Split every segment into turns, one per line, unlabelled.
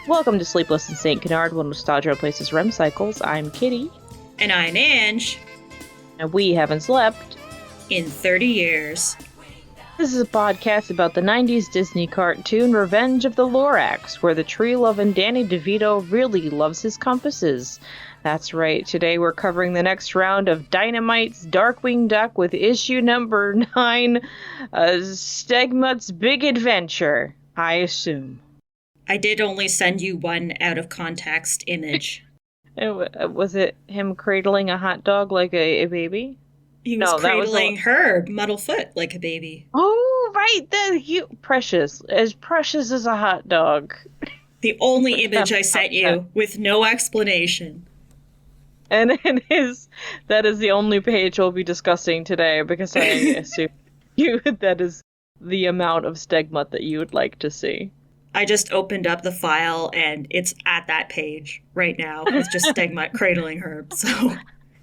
Welcome to Sleepless in St. Canard, when nostalgia replaces REM cycles. I'm Kitty.
And I'm Anj.
And we haven't slept
in 30 years.
This is a podcast about the 90s Disney cartoon Revenge of the Lorax, where the tree-loving Danny DeVito really loves his compasses. That's right, today we're covering the next round of Dynamite's Darkwing Duck with issue number 9, Stegmutt's Big Adventure, I assume.
I did only send you one out-of-context image.
Was it him cradling a hot dog like a baby?
He was cradling her, Muddlefoot, like a baby.
Oh, right. Precious. As precious as a hot dog.
The only image I sent you, with no explanation.
And that is the only page we'll be discussing today, because I assume that is the amount of Stegmutt that you would like to see.
I just opened up the file, and it's at that page right now. It's just Stegmutt cradling her, so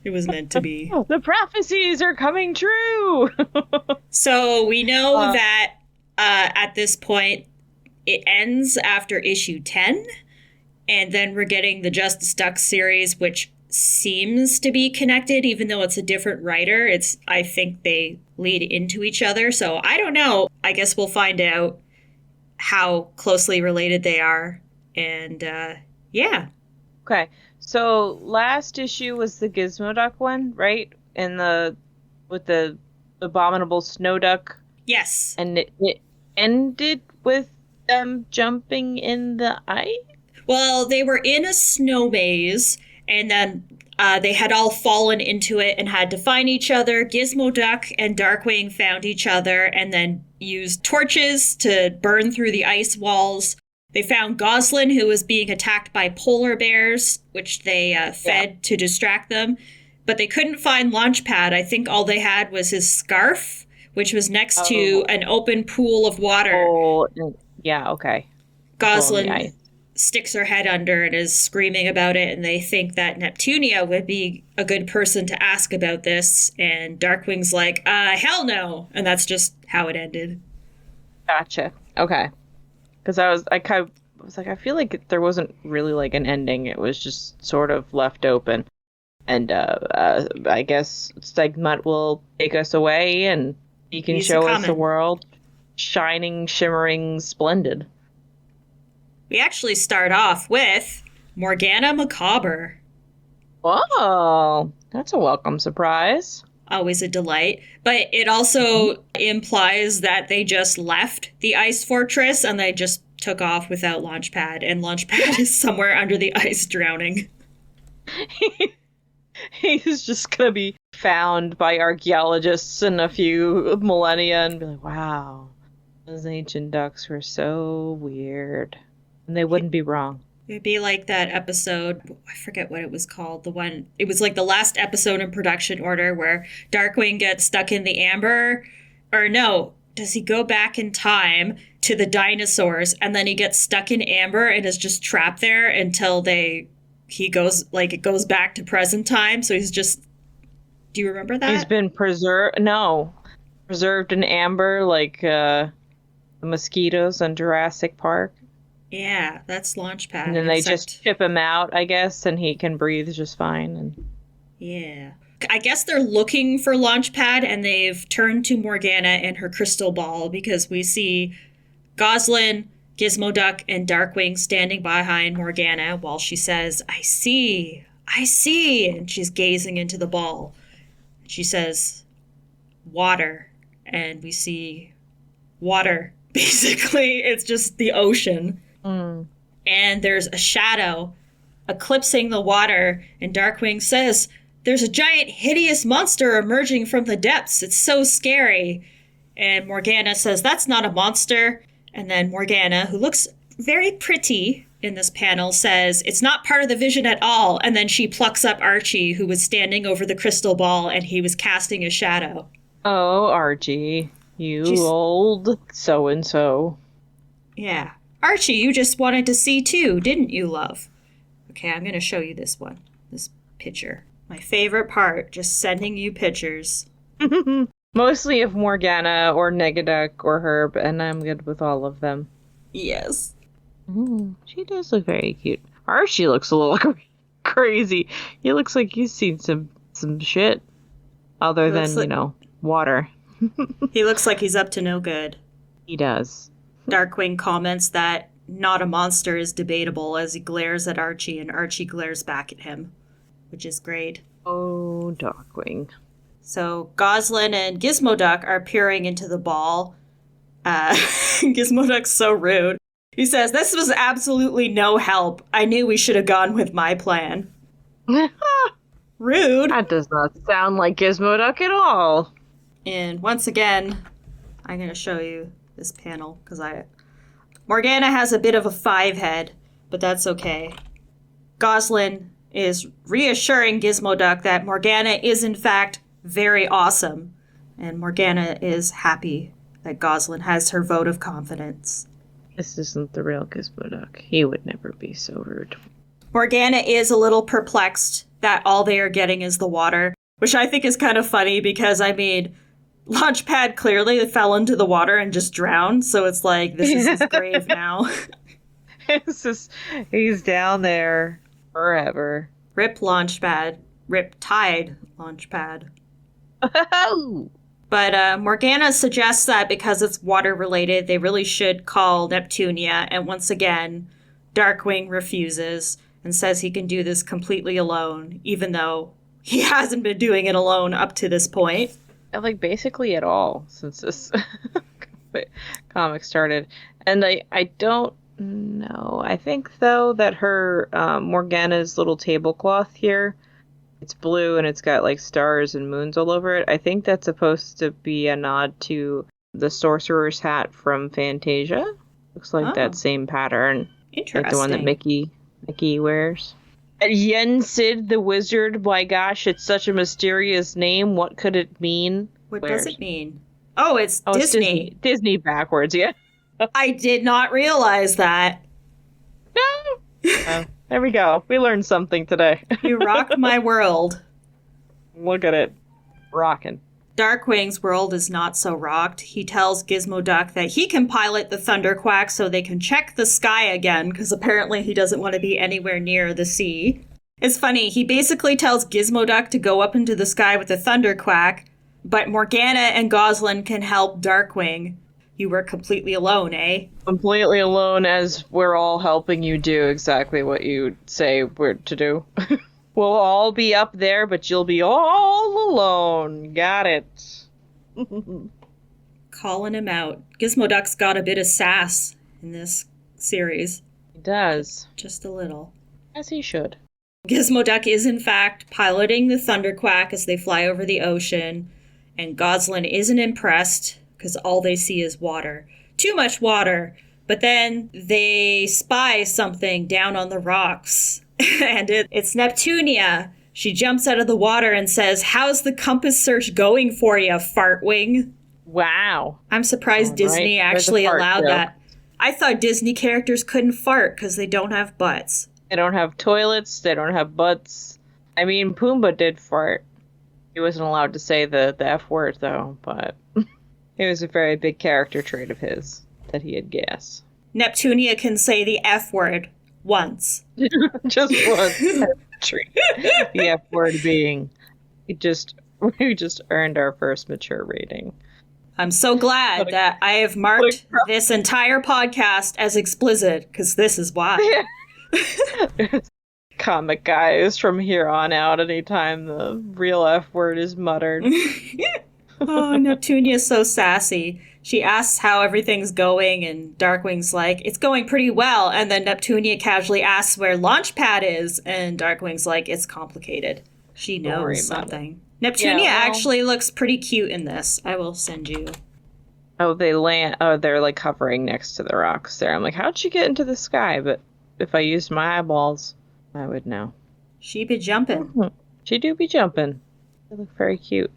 it was meant to be.
The prophecies are coming true!
So we know that at this point, it ends after issue 10, and then we're getting the Justice Duck series, which seems to be connected, even though it's a different writer. I think they lead into each other, so I don't know. I guess we'll find out how closely related they are, and yeah.
Okay, so last issue was the Gizmo Duck one, right? With the abominable snow duck.
Yes.
And it ended with them jumping in the ice?
Well, they were in a snow maze, and then they had all fallen into it and had to find each other. Gizmo Duck and Darkwing found each other and then used torches to burn through the ice walls. They found Goslin, who was being attacked by polar bears, which they fed to distract them. But they couldn't find Launchpad. I think all they had was his scarf, which was next to an open pool of water.
Oh, yeah, okay.
Goslin sticks her head under and is screaming about it, and they think that Neptunia would be a good person to ask about this, and Darkwing's like, hell no, and that's just how it ended.
Gotcha. Okay. Because I was like, I feel like there wasn't really like an ending, it was just sort of left open, and I guess Stegmutt will take us away, and he can show us the world shining, shimmering, splendid.
We actually start off with Morgana Macabre.
Oh, that's a welcome surprise.
Always a delight. But it also implies that they just left the ice fortress and they just took off without Launchpad. And Launchpad is somewhere under the ice drowning.
He's just going to be found by archaeologists in a few millennia and be like, wow, those ancient ducks were so weird. And they wouldn't be wrong.
It'd be like that episode, I forget what it was called, it was like the last episode in production order where Darkwing gets stuck in the amber, or no, does he go back in time to the dinosaurs, and then he gets stuck in amber and is just trapped there until it goes back to present time, so he's just, do you remember that?
He's been preserved in amber, like the mosquitoes on Jurassic Park.
Yeah, that's Launchpad.
And then they just ship him out, I guess, and he can breathe just fine.
Yeah. I guess they're looking for Launchpad, and they've turned to Morgana and her crystal ball, because we see Goslin, Gizmo Duck, and Darkwing standing behind Morgana while she says, I see, and she's gazing into the ball. She says, water, and we see water. Basically, it's just the ocean. And there's a shadow eclipsing the water, and Darkwing says, there's a giant hideous monster emerging from the depths. It's so scary. And Morgana says, that's not a monster. And then Morgana, who looks very pretty in this panel, says, it's not part of the vision at all. And then she plucks up Archie, who was standing over the crystal ball, and he was casting a shadow.
Oh, Archie, old so-and-so.
Yeah. Archie, you just wanted to see too, didn't you, love? Okay, I'm going to show you this picture. My favorite part, just sending you pictures.
Mostly of Morgana or Negaduck or Herb, and I'm good with all of them.
Yes.
She does look very cute. Archie looks a little crazy. He looks like he's seen some shit other than, water.
He looks like he's up to no good.
He does.
Darkwing comments that not a monster is debatable as he glares at Archie, and Archie glares back at him, which is great.
Oh, Darkwing.
So Goslin and Gizmoduck are peering into the ball. Gizmoduck's so rude. He says, "This was absolutely no help. I knew we should have gone with my plan." Rude.
That does not sound like Gizmoduck at all.
And once again, I'm going to show you this panel because Morgana has a bit of a 5 head, but that's okay. Goslin is reassuring Gizmoduck that Morgana is in fact very awesome, and Morgana is happy that Goslin has her vote of confidence.
This isn't the real Gizmoduck. He would never be so rude.
Morgana is a little perplexed that all they are getting is the water, which I think is kind of funny because, Launchpad clearly fell into the water and just drowned, so it's like, this is his grave now.
He's down there forever.
Rip Launchpad. Rip Tide Launchpad. But Morgana suggests that because it's water-related, they really should call Neptunia, and once again, Darkwing refuses and says he can do this completely alone, even though he hasn't been doing it alone up to this point.
Basically at all since this comic started. And I don't know. I think, though, that her Morgana's little tablecloth here, it's blue and it's got stars and moons all over it. I think that's supposed to be a nod to the sorcerer's hat from Fantasia. Looks like that same pattern.
Interesting.
Like the one that Mickey wears. Yensid the Wizard. My gosh, it's such a mysterious name. What could it mean?
What does it mean? Oh, it's Disney.
It's Disney backwards, yeah.
I did not realize that.
No. There we go. We learned something today.
You rocked my world.
Look at it. Rockin'.
Darkwing's world is not so rocked. He tells Gizmoduck that he can pilot the Thunderquack so they can check the sky again, because apparently he doesn't want to be anywhere near the sea. It's funny, he basically tells Gizmoduck to go up into the sky with the Thunderquack, but Morgana and Goslin can help Darkwing. You were completely alone, eh?
Completely alone, as we're all helping you do exactly what you say we're to do. We'll all be up there, but you'll be all alone. Got it.
Calling him out. Gizmoduck's got a bit of sass in this series.
He does.
Just a little.
As he should.
Gizmoduck is, in fact, piloting the Thunderquack as they fly over the ocean, and Goslin isn't impressed because all they see is water. Too much water. But then they spy something down on the rocks. And it's Neptunia. She jumps out of the water and says, "How's the compass search going for you, Fartwing?"
Wow.
I'm surprised Disney actually allowed that. I thought Disney characters couldn't fart because they don't have butts.
They don't have toilets. They don't have butts. I mean, Pumbaa did fart. He wasn't allowed to say the F word, though, but it was a very big character trait of his that he had gas.
Neptunia can say the F word once.
Just once. The F word being, we just earned our first mature rating.
I'm so glad that I have marked this entire podcast as explicit, because this is why.
Comic guys from here on out, anytime the real F word is muttered.
Oh, Neptunia's so sassy. She asks how everything's going, and Darkwing's like, "It's going pretty well." And then Neptunia casually asks where Launchpad is, and Darkwing's like, "It's complicated." She knows something. Neptunia actually looks pretty cute in this. I will send you.
Oh, they're hovering next to the rocks there. I'm like, how'd she get into the sky? But if I used my eyeballs, I would know.
She be jumping.
Mm-hmm. She do be jumping. They look very cute.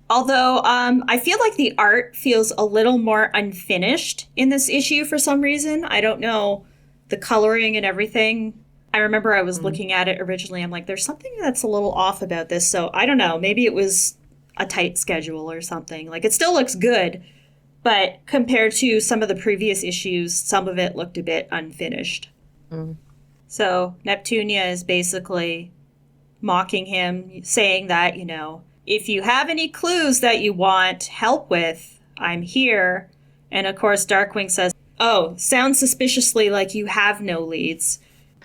Although, I feel like the art feels a little more unfinished in this issue for some reason. I don't know, the coloring and everything. I remember I was looking at it originally. I'm like, there's something that's a little off about this. So I don't know. Maybe it was a tight schedule or something. It still looks good. But compared to some of the previous issues, some of it looked a bit unfinished.
Mm.
So Neptunia is basically mocking him, saying that, if you have any clues that you want help with, I'm here. And of course, Darkwing says, oh, sounds suspiciously like you have no leads.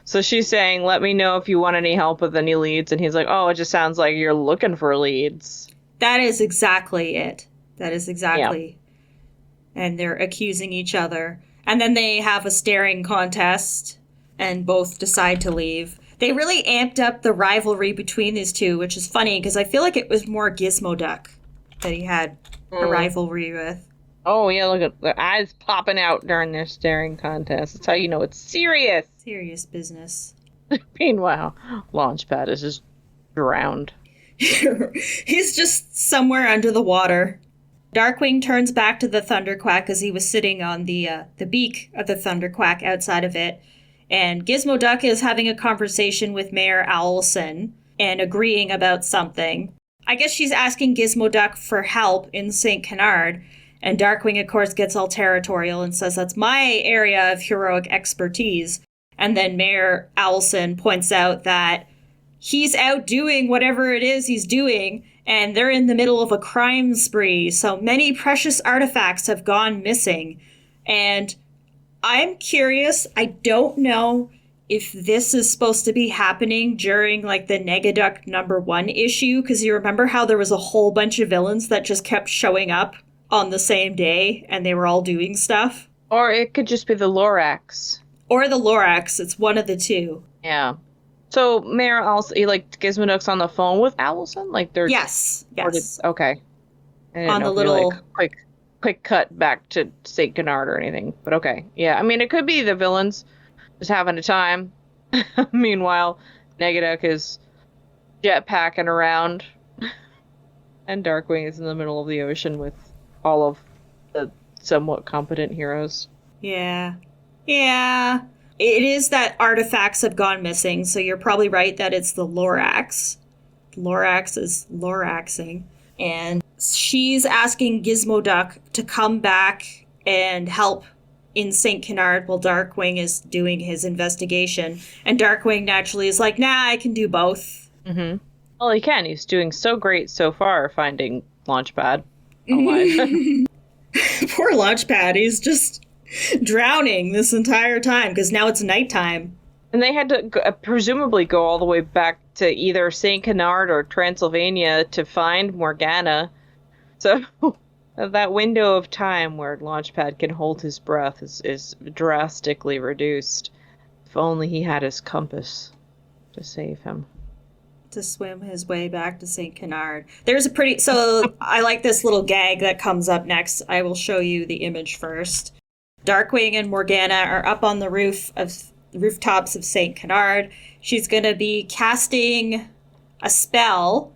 So she's saying, let me know if you want any help with any leads. And he's like, oh, it just sounds like you're looking for leads.
That is exactly it. That is exactly. Yeah. And they're accusing each other. And then they have a staring contest and both decide to leave. They really amped up the rivalry between these two, which is funny because I feel like it was more Gizmo Duck that he had a rivalry with.
Oh, yeah, look at the eyes popping out during their staring contest. That's how you know it's serious.
Serious business.
Meanwhile, Launchpad is just drowned.
He's just somewhere under the water. Darkwing turns back to the Thunderquack as he was sitting on the beak of the Thunderquack outside of it. And Gizmo Duck is having a conversation with Mayor Owlson and agreeing about something. I guess she's asking Gizmo Duck for help in St. Canard. And Darkwing, of course, gets all territorial and says that's my area of heroic expertise. And then Mayor Owlson points out that he's out doing whatever it is he's doing, and they're in the middle of a crime spree. So many precious artifacts have gone missing. And I'm curious, I don't know if this is supposed to be happening during like the Negaduck #1 issue, because you remember how there was a whole bunch of villains that just kept showing up on the same day and they were all doing stuff.
Or it could just be the Lorax.
Or the Lorax. It's one of the two.
Yeah. So Mayor also, Gizmo Duck's on the phone with Owlson? Like they're
Yes.
Okay. I didn't
on
know
the
if you,
little
quick cut back to St. Canard or anything. But okay. Yeah, I mean, it could be the villains just having a time. Meanwhile, Negaduck is jetpacking around. And Darkwing is in the middle of the ocean with all of the somewhat competent heroes.
Yeah. Yeah. It is that artifacts have gone missing, so you're probably right that it's the Lorax. Lorax is Loraxing. And she's asking Gizmo Duck to come back and help in St. Canard while Darkwing is doing his investigation. And Darkwing naturally is like, nah, I can do both.
Mm-hmm. Well, he can. He's doing so great so far finding Launchpad alive.
Poor Launchpad. He's just drowning this entire time because now it's nighttime.
And they had to presumably go all the way back to either St. Canard or Transylvania to find Morgana. So that window of time where Launchpad can hold his breath is drastically reduced. If only he had his compass to save him.
To swim his way back to St. Canard. There's a pretty... So I like this little gag that comes up next. I will show you the image first. Darkwing and Morgana are up on the rooftops of St. Canard. She's going to be casting a spell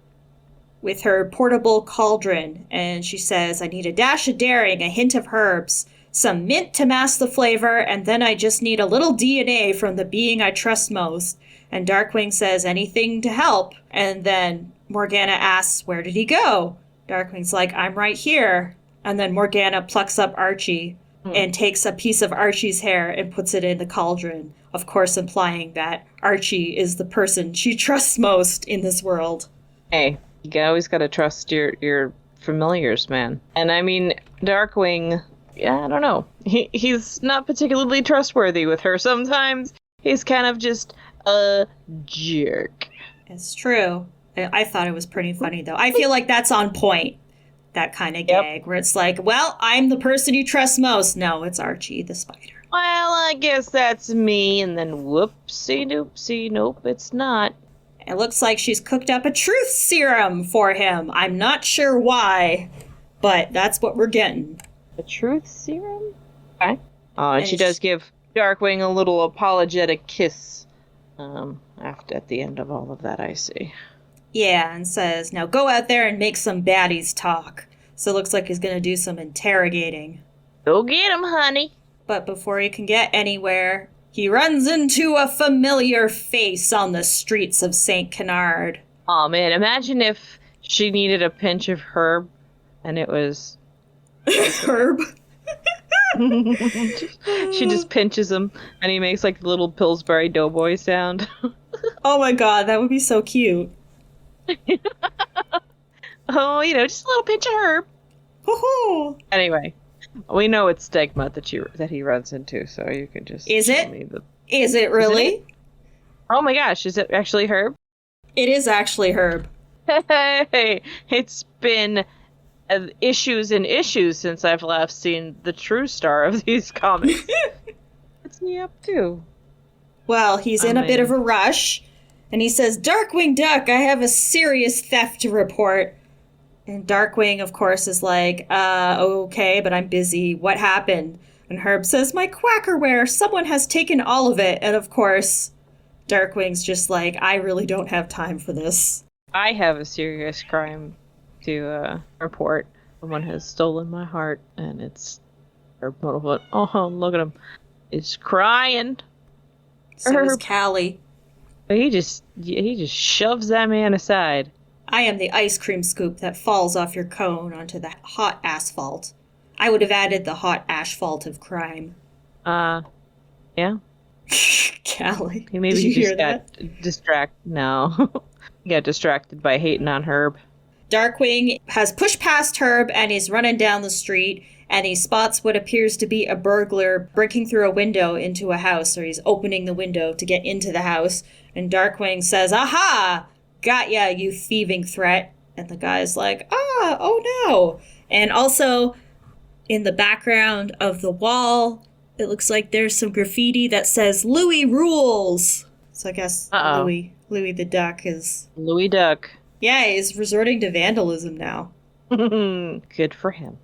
with her portable cauldron. And she says, I need a dash of daring, a hint of herbs, some mint to mask the flavor, and then I just need a little DNA from the being I trust most. And Darkwing says, anything to help. And then Morgana asks, where did he go? Darkwing's like, I'm right here. And then Morgana plucks up Archie and takes a piece of Archie's hair and puts it in the cauldron, of course implying that Archie is the person she trusts most in this world.
Hey, you always gotta trust your familiars, man. And I mean, Darkwing, yeah, I don't know. He's not particularly trustworthy with her sometimes. He's kind of just a jerk.
It's true. I thought it was pretty funny, though. I feel like that's on point. That kind of gag where it's like, well, I'm the person you trust most. No, it's Archie the spider.
Well, I guess that's me. And then whoopsie doopsie. Nope, it's not.
It looks like she's cooked up a truth serum for him. I'm not sure why, but that's what we're getting.
A truth serum? Okay. And she does give Darkwing a little apologetic kiss at the end of all of that, I see.
Yeah, and says, now go out there and make some baddies talk. So it looks like he's going to do some interrogating.
Go get him, honey.
But before he can get anywhere, he runs into a familiar face on the streets of St. Canard.
Oh man, imagine if she needed a pinch of herb and it was
Herb.
She just pinches him, and he makes like the little Pillsbury Doughboy sound.
Oh my god, that would be so cute.
Oh, just a little pinch of herb.
Hoo-hoo.
Anyway, we know it's Stegmutt that he runs into, so you can just
Is
tell
it?
me
Is it really?
Is it? Oh my gosh, is it actually Herb?
It is actually Herb.
Hey, it's been issues and issues since I've last seen the true star of these comics. What's he up to?
Well, he's in a bit of a rush, and he says, Darkwing Duck, I have a serious theft to report. And Darkwing, of course, is like, okay, but I'm busy. What happened? And Herb says, my quackerware, someone has taken all of it. And of course, Darkwing's just like, I really don't have time for this.
I have a serious crime to report. Someone has stolen my heart, and it's Herb Muddlefoot. Oh, look at him. He's crying.
So is Callie.
He just shoves that man aside.
I am the ice cream scoop that falls off your cone onto the hot asphalt. I would have added the hot asphalt of crime.
Yeah.
Callie.
Maybe
Did you
he
hear
just
that?
got distracted. No. He got distracted by hating on Herb.
Darkwing has pushed past Herb and he's running down the street and he spots what appears to be a burglar breaking through a window into a house, or he's opening the window to get into the house. And Darkwing says, aha! Got ya, you thieving threat. And the guy's like, oh no. And also, in the background of the wall, it looks like there's some graffiti that says, Louis rules. So I guess Louis the Duck is...
Louis Duck.
Yeah, he's resorting to vandalism now.
Good for him.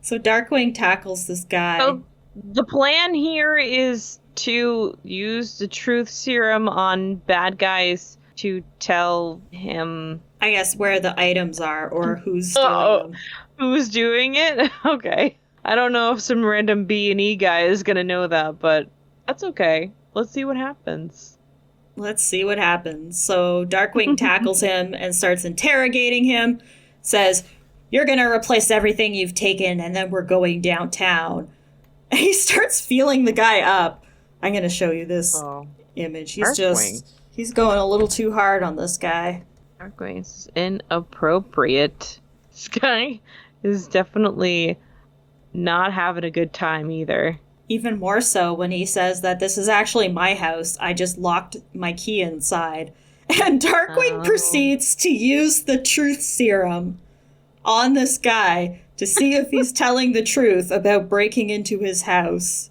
So Darkwing tackles this guy.
So the plan here is to use the truth serum on bad guys to tell him...
I guess where the items are or who's doing them.
Who's doing it? Okay. I don't know if some random B&E guy is going to know that, but that's okay. Let's see what happens.
Let's see what happens. So Darkwing tackles him and starts interrogating him. Says, you're going to replace everything you've taken and then we're going downtown. And he starts feeling the guy up. I'm going to show you this image. He's going a little too hard on this guy.
Darkwing is inappropriate. This guy is definitely not having a good time either.
Even more so when he says that this is actually my house. I just locked my key inside. And Darkwing proceeds to use the truth serum on this guy to see if he's telling the truth about breaking into his house.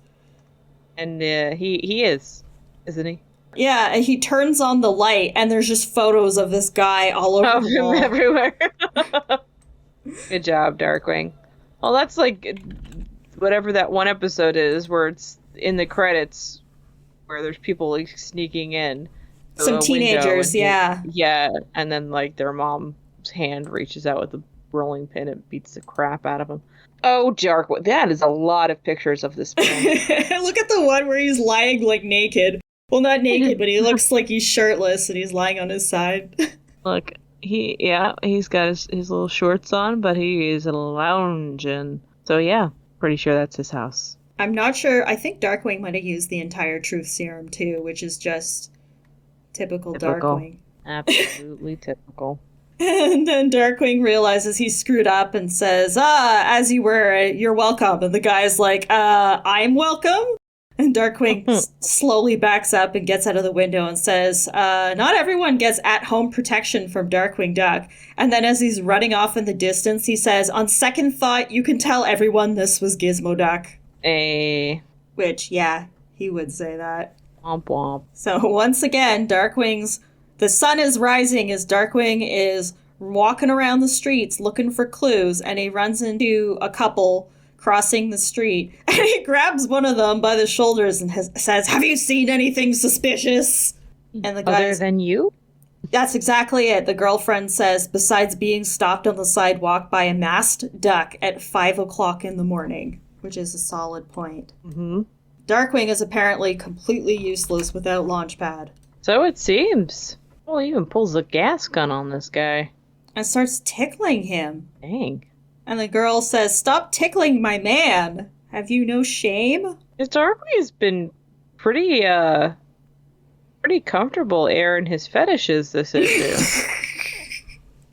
And he is, isn't he?
Yeah, and he turns on the light, and there's just photos of this guy all over the wall.
Everywhere. Good job, Darkwing. Well, that's like whatever that one episode is where it's in the credits where there's people like sneaking in.
Some teenagers, yeah.
Yeah, and then like their mom's hand reaches out with a rolling pin and beats the crap out of them. Oh, Darkwing, that is a lot of pictures of this man.
Look at the one where he's lying like naked. Well, not naked, but he looks like he's shirtless and he's lying on his side.
Look, he's got his little shorts on, but he is lounging. So yeah, pretty sure that's his house.
I'm not sure. I think Darkwing might have used the entire truth serum too, which is just typical Darkwing.
Absolutely typical.
And then Darkwing realizes he's screwed up and says, as you were, you're welcome. And the guy's like, I'm welcome? And Darkwing slowly backs up and gets out of the window and says, not everyone gets at-home protection from Darkwing Duck. And then as he's running off in the distance, he says, on second thought, you can tell everyone this was Gizmo Duck. Which, yeah, he would say that.
Womp womp.
So once again, the sun is rising as Darkwing is walking around the streets looking for clues, and he runs into a couple crossing the street, and he grabs one of them by the shoulders and says, have you seen anything suspicious? And the guy,
other than you?
That's exactly it. The girlfriend says, besides being stopped on the sidewalk by a masked duck at 5 o'clock in the morning, which is a solid point.
Mm-hmm.
Darkwing is apparently completely useless without Launchpad.
So it seems. Well, he even pulls a gas gun on this guy.
And starts tickling him.
Dang.
And the girl says, "Stop tickling my man. Have you no shame?"
Darkwing's been pretty comfortable airing his fetishes this issue.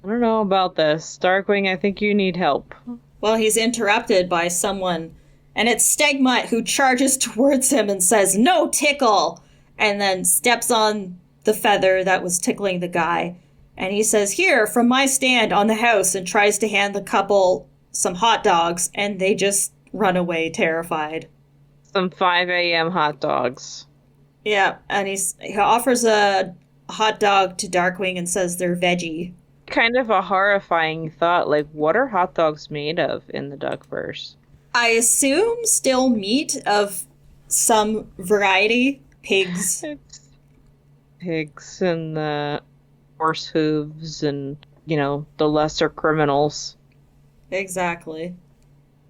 I don't know about this. Darkwing, I think you need help.
Well, he's interrupted by someone, and it's Stegmutt who charges towards him and says, "No tickle!" And then steps on the feather that was tickling the guy. And he says, "Here, from my stand on the house," and tries to hand the couple some hot dogs, and they just run away terrified.
Some 5 a.m. hot dogs.
Yeah, and he offers a hot dog to Darkwing and says they're veggie.
Kind of a horrifying thought. Like, what are hot dogs made of in the Duckverse?
I assume still meat of some variety. Pigs.
Pigs and the horse hooves and, the lesser criminals.
Exactly.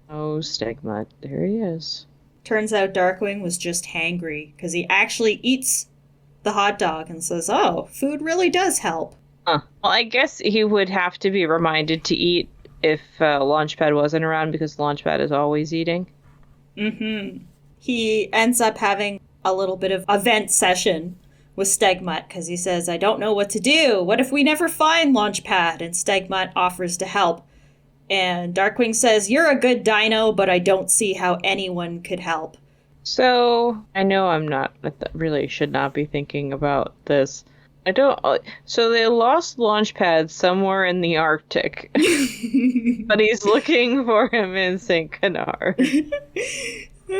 Oh, Stegmutt. There he is.
Turns out Darkwing was just hangry because he actually eats the hot dog and says, "Oh, food really does help."
Well, I guess he would have to be reminded to eat if Launchpad wasn't around, because Launchpad is always eating.
Mm-hmm. He ends up having a little bit of a vent session with Stegmutt because he says, "I don't know what to do. What if we never find Launchpad?" And Stegmutt offers to help. And Darkwing says, "You're a good dino, but I don't see how anyone could help."
So, I know I really should not be thinking about this. So they lost Launchpad somewhere in the Arctic, but he's looking for him in St. Canard.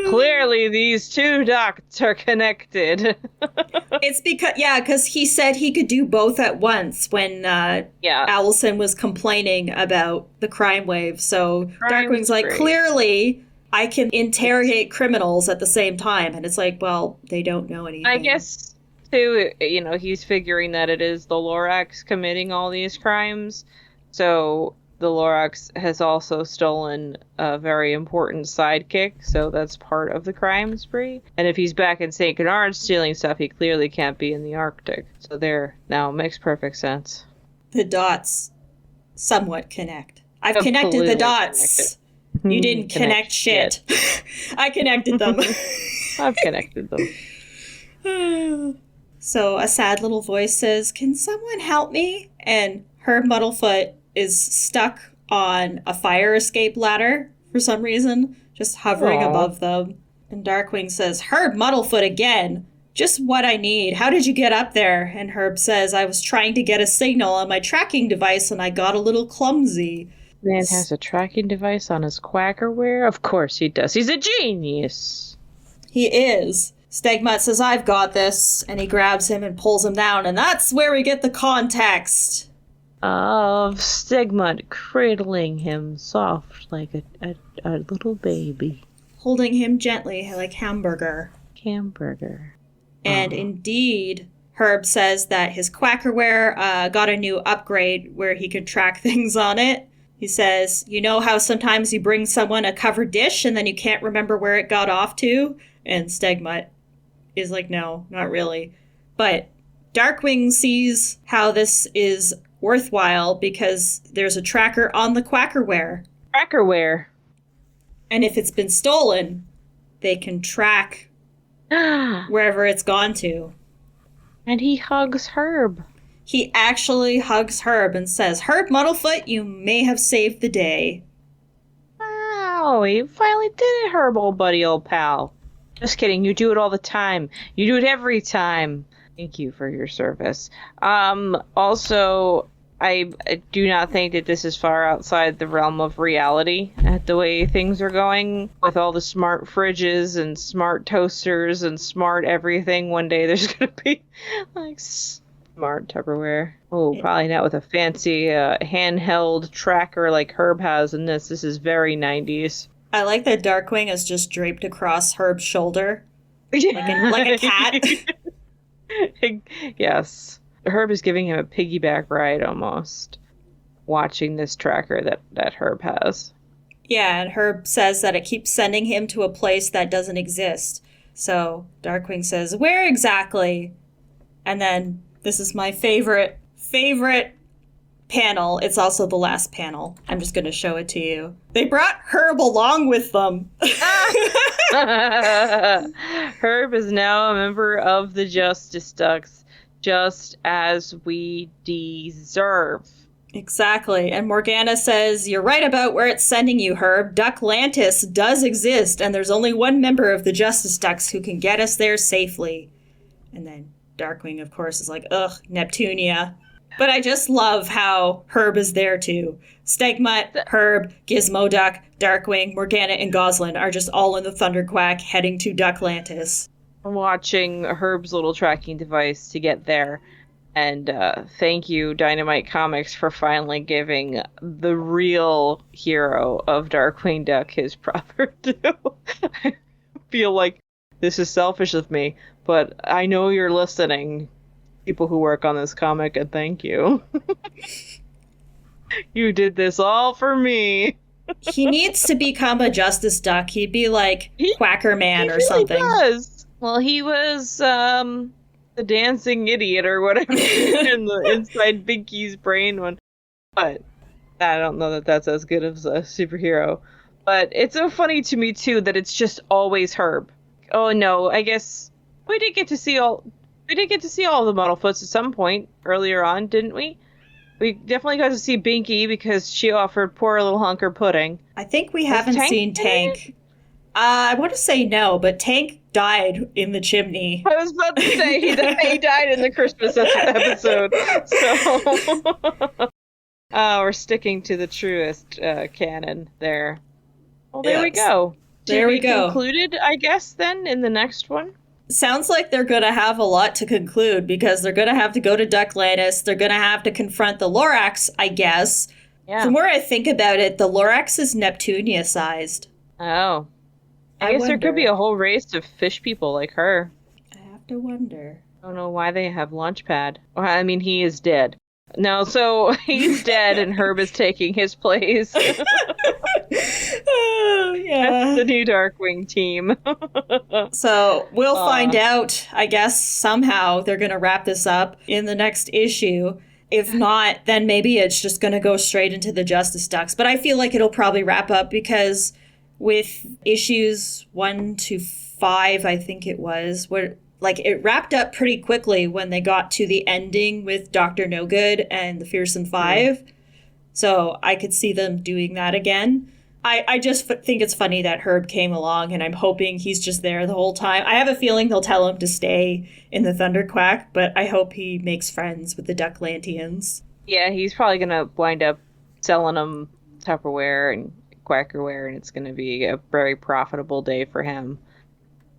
Clearly, these two dots are connected.
It's because he said he could do both at once when Allison was complaining about the crime wave. So Darkwing's like, clearly I can interrogate criminals at the same time. And it's like, well, they don't know anything.
I guess, too, he's figuring that it is the Lorax committing all these crimes. So the Lorax has also stolen a very important sidekick, so that's part of the crime spree. And if he's back in St. Canard stealing stuff, he clearly can't be in the Arctic. So there, now makes perfect sense.
The dots somewhat connect. I've connected the dots. Connected. You didn't connect shit. I connected them.
I've connected them.
So a sad little voice says, "Can someone help me?" And Herb Muddlefoot is stuck on a fire escape ladder for some reason, just hovering above them. And Darkwing says, "Herb Muddlefoot again. Just what I need. How did you get up there?" And Herb says, "I was trying to get a signal on my tracking device and I got a little clumsy."
Man has a tracking device on his quackerware? Of course he does. He's a genius.
He is. Stegmutt says, "I've got this." And he grabs him and pulls him down. And that's where we get the context
of Stegmutt cradling him soft like a little baby.
Holding him gently like hamburger. And indeed, Herb says that his quackerware got a new upgrade where he could track things on it. He says, "You know how sometimes you bring someone a covered dish and then you can't remember where it got off to?" And Stegmutt is like, "No, not really." But Darkwing sees how this is worthwhile because there's a tracker on the quackerware.
Crackerware.
And if it's been stolen, they can track wherever it's gone to.
And he hugs Herb.
He actually hugs Herb and says, "Herb Muddlefoot, you may have saved the day."
Wow, you finally did it, Herb, old buddy, old pal. Just kidding, you do it all the time. You do it every time. Thank you for your service. Also, I do not think that this is far outside the realm of reality at the way things are going with all the smart fridges and smart toasters and smart everything. One day there's going to be like smart Tupperware. Oh, probably not with a fancy handheld tracker like Herb has in this. This is very 90s.
I like that Darkwing is just draped across Herb's shoulder like a cat.
Yes. Herb is giving him a piggyback ride almost, watching this tracker that Herb has.
Yeah, and Herb says that it keeps sending him to a place that doesn't exist. So Darkwing says, "Where exactly?" And then, this is my favorite panel, it's also the last panel. I'm just going to show it to you. They brought Herb along with them.
Herb is now a member of the Justice Ducks, just as we deserve.
Exactly. And Morgana says, "You're right about where it's sending you, Herb. Ducklantis does exist, and there's only one member of the Justice Ducks who can get us there safely." And then Darkwing, of course, is like, ugh, Neptunia. But I just love how Herb is there, too. Stegmutt, Herb, Gizmoduck, Darkwing, Morgana, and Goslin are just all in the Thunderquack heading to Ducklantis.
I'm watching Herb's little tracking device to get there. And thank you, Dynamite Comics, for finally giving the real hero of Darkwing Duck his proper due. I feel like this is selfish of me, but I know you're listening, people who work on this comic, and thank you. You did this all for me.
He needs to become a Justice Duck. He'd be like Quacker Man or
really
something.
Does. Well, he was the dancing idiot or whatever in the inside Binky's brain one. But I don't know that that's as good as a superhero. But it's so funny to me too that it's just always Herb. Oh no, I guess we did get to see all the Muddlefoots at some point earlier on, didn't we? We definitely got to see Binky because she offered poor little Hunker pudding.
I think we haven't seen Tank. I want to say no, but Tank died in the chimney.
I was about to say he died in the Christmas episode. So we're sticking to the truest canon there. Well, there we go.
There we go.
Concluded, I guess, then, in the next one?
Sounds like they're going to have a lot to conclude because they're going to have to go to Ducklantis. They're going to have to confront the Lorax, I guess.
Yeah.
The more I think about it, the Lorax is Neptunia-sized.
Oh. I guess there could be a whole race of fish people like her.
I have to wonder.
I don't know why they have Launchpad. Well, I mean, he is dead. No, so he's dead and Herb is taking his place.
Oh, yeah.
That's the new Darkwing team.
So we'll find out, I guess, somehow they're going to wrap this up in the next issue. If not, then maybe it's just going to go straight into the Justice Ducks. But I feel like it'll probably wrap up because with issues 1 to 5, I think it was, where like it wrapped up pretty quickly when they got to the ending with Dr. No Good and the Fearsome Five. Mm. So I could see them doing that again. I just think it's funny that Herb came along, and I'm hoping he's just there the whole time. I have a feeling they'll tell him to stay in the Thunderquack, but I hope he makes friends with the Ducklantians.
Yeah, he's probably going to wind up selling them Tupperware and Quackerware, and it's going to be a very profitable day for him.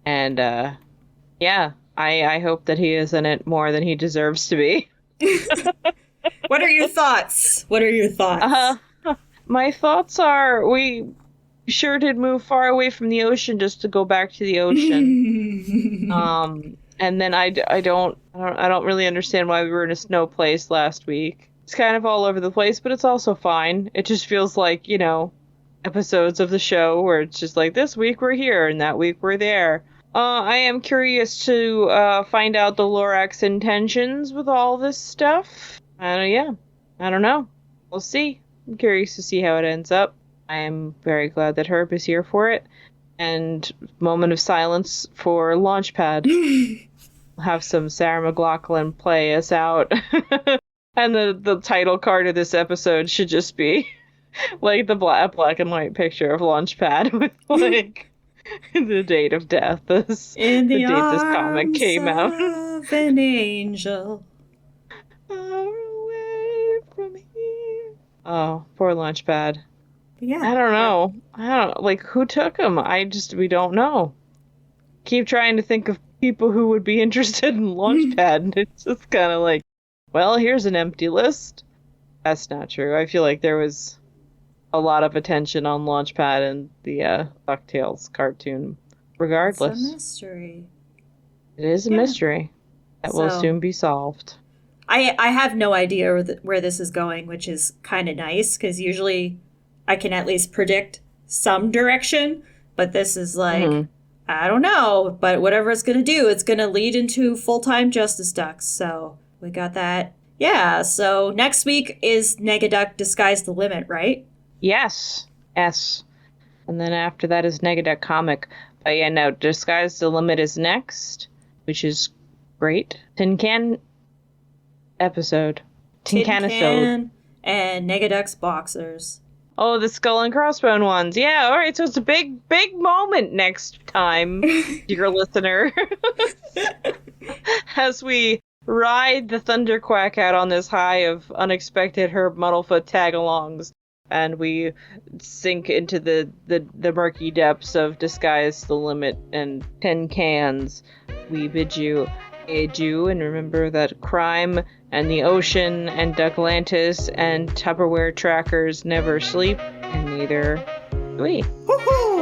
And, yeah, I hope that he is in it more than he deserves to be.
What are your thoughts? My
thoughts are we sure did move far away from the ocean just to go back to the ocean. And then I don't really understand why we were in a snow place last week. It's kind of all over the place, but it's also fine. It just feels like, you know, episodes of the show where it's just like this week we're here and that week we're there. I am curious to find out the Lorax intentions with all this stuff. I don't know. We'll see. I'm curious to see how it ends up. I am very glad that Herb is here for it. And moment of silence for Launchpad. We'll have some Sarah McLachlan play us out. And the title card of this episode should just be like the black and white picture of Launchpad with like the date of death.
In the
date this comic came out.
Of an angel.
Oh, poor Launchpad.
Yeah.
I don't know. Who took him? We don't know. Keep trying to think of people who would be interested in Launchpad, and it's just kind of like, well, here's an empty list. That's not true. I feel like there was a lot of attention on Launchpad and the DuckTales cartoon, regardless.
It's a mystery.
It is a mystery that will soon be solved.
I have no idea where this is going, which is kind of nice, because usually I can at least predict some direction, but this is like, I don't know, but whatever it's going to do, it's going to lead into full-time Justice Ducks, so we got that Yeah, so next week is Negaduck Disguise the Limit, right?
Yes. S. And then after that is Negaduck Comic. But yeah, no, Disguise the Limit is next, which is great. Tin Can episode.
Tin
Canisode.
Can and Negaduck's Boxers.
Oh, the Skull and Crossbone ones. Yeah, all right, so it's a big moment next time, dear listener. As we ride the Thunderquack out on this high of unexpected Herb Muddlefoot tag-alongs, and we sink into the murky depths of Disguise the Limit and Tin Cans, we bid you adieu, and remember that crime and the ocean and Ducklantis and Tupperware trackers never sleep, and neither do we.
Woohoo!